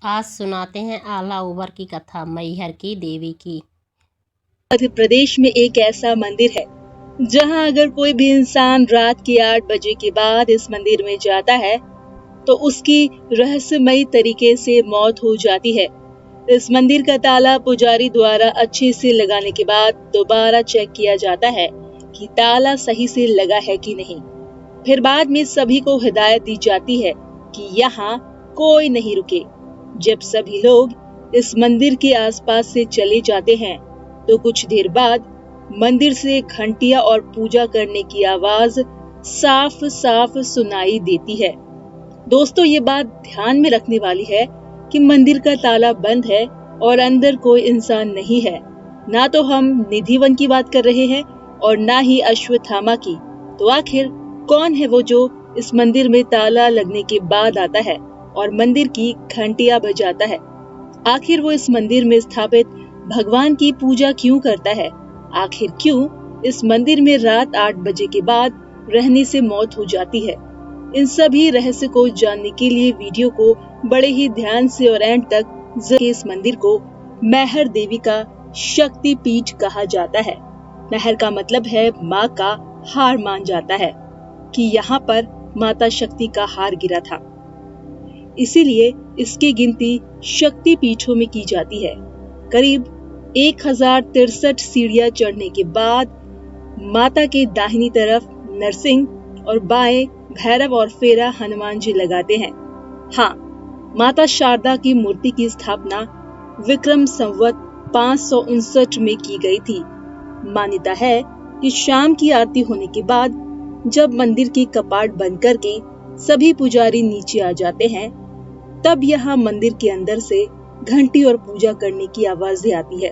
आज सुनाते हैं आला ओवर की कथा मैहर की देवी की। मध्य प्रदेश में एक ऐसा मंदिर है जहां अगर कोई भी इंसान रात के 8 बजे के बाद इस मंदिर में जाता है तो उसकी रहस्यमयी तरीके से मौत हो जाती है। इस मंदिर का ताला पुजारी द्वारा अच्छे से लगाने के बाद दोबारा चेक किया जाता है कि ताला सही से लगा है कि नहीं। फिर बाद में सभी को हिदायत दी जाती है कि यहाँ कोई नहीं रुके। जब सभी लोग इस मंदिर के आसपास से चले जाते हैं तो कुछ देर बाद मंदिर से घंटियां और पूजा करने की आवाज साफ साफ सुनाई देती है। दोस्तों, ये बात ध्यान में रखने वाली है कि मंदिर का ताला बंद है और अंदर कोई इंसान नहीं है। ना तो हम निधिवन की बात कर रहे हैं और ना ही अश्वत्थामा की। तो आखिर कौन है वो जो इस मंदिर में ताला लगने के बाद आता है और मंदिर की घंटियां बजाता है? आखिर वो इस मंदिर में स्थापित भगवान की पूजा क्यों करता है? आखिर क्यों इस मंदिर में रात 8 बजे के बाद रहने से मौत हो जाती है? इन सभी रहस्य को जानने के लिए वीडियो को बड़े ही ध्यान से और एंड तक। इस मंदिर को मैहर देवी का शक्ति पीठ कहा जाता है। मैहर का मतलब है माँ का हार मान जाता है कि यहाँ पर माता शक्ति का हार गिरा था, इसीलिए इसकी गिनती शक्ति पीठों में की जाती है। करीब 1063 सीढ़ियां चढ़ने के बाद माता के दाहिनी तरफ नरसिंह और बाएं भैरव और फेरा हनुमान जी लगाते हैं। हाँ, माता शारदा की मूर्ति की स्थापना विक्रम संवत 559 में की गई थी। मान्यता है कि शाम की आरती होने के बाद जब मंदिर के कपाट बंद करके सभी पुजारी नीचे आ जाते हैं, तब यहाँ मंदिर के अंदर से घंटी और पूजा करने की आवाजें आती है।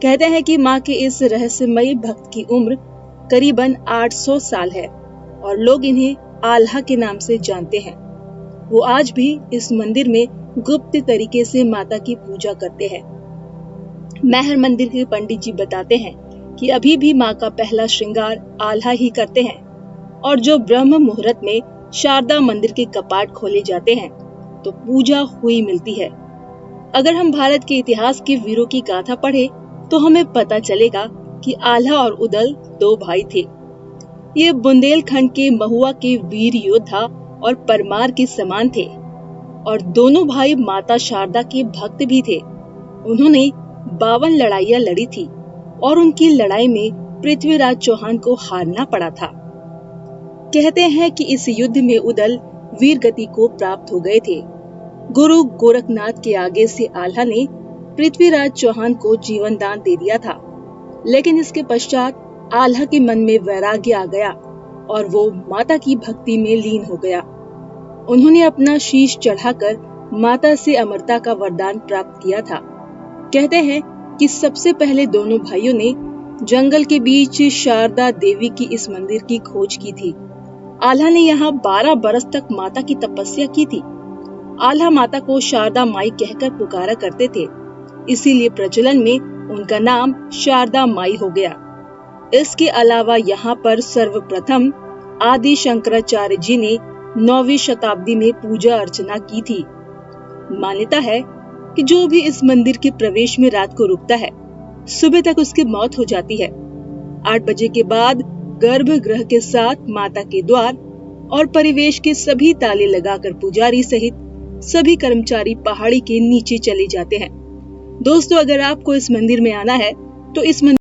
कहते हैं कि माँ के इस रहस्यमयी भक्त की उम्र करीबन 800 साल है और लोग इन्हें आल्हा के नाम से जानते हैं। वो आज भी इस मंदिर में गुप्त तरीके से माता की पूजा करते हैं। मैहर मंदिर के पंडित जी बताते हैं कि अभी भी माँ का पहला श्रृंगार आल्हा ही करते हैं और जो ब्रह्म मुहूर्त में शारदा मंदिर के कपाट खोले जाते हैं तो पूजा हुई मिलती है। अगर हम भारत के इतिहास के वीरों की गाथा पढ़े तो हमें पता चलेगा कि आल्हा और उदल 2 भाई थे। ये बुंदेलखंड के महुआ के वीर योद्धा और परमार के समान थे और दोनों भाई माता शारदा के भक्त भी थे। उन्होंने 52 लड़ाइयां लड़ी थी और उनकी लड़ाई में पृथ्वीराज चौहान को हारना पड़ा था। कहते हैं कि इस युद्ध में उदल वीर गति को प्राप्त हो गए थे। गुरु गोरखनाथ के आगे से आल्हा ने पृथ्वीराज चौहान को जीवन दान दे दिया था, लेकिन इसके पश्चात आल्हा के मन में वैराग्य आ गया और वो माता की भक्ति में लीन हो गया। उन्होंने अपना शीश चढ़ाकर माता से अमरता का वरदान प्राप्त किया था। कहते हैं कि सबसे पहले दोनों भाइयों ने जंगल के बीच शारदा देवी की इस मंदिर की खोज की थी। आल्हा ने यहाँ 12 बरस तक माता की तपस्या की थी। आल्हा माता को शारदा माई कहकर पुकारा करते थे, इसीलिए प्रचलन में उनका नाम शारदा माई हो गया। इसके अलावा यहाँ पर सर्वप्रथम आदि शंकराचार्य जी ने 9वीं शताब्दी में पूजा अर्चना की थी। मान्यता है कि जो भी इस मंदिर के प्रवेश में रात को रुकता है, सुबह तक उसकी मौत हो जाती है। 8 बजे के बाद गर्भगृह के साथ माता के द्वार और परिवेश के सभी ताले लगाकर पुजारी सहित सभी कर्मचारी पहाड़ी के नीचे चले जाते हैं। दोस्तों, अगर आपको इस मंदिर में आना है तो इस मंदिर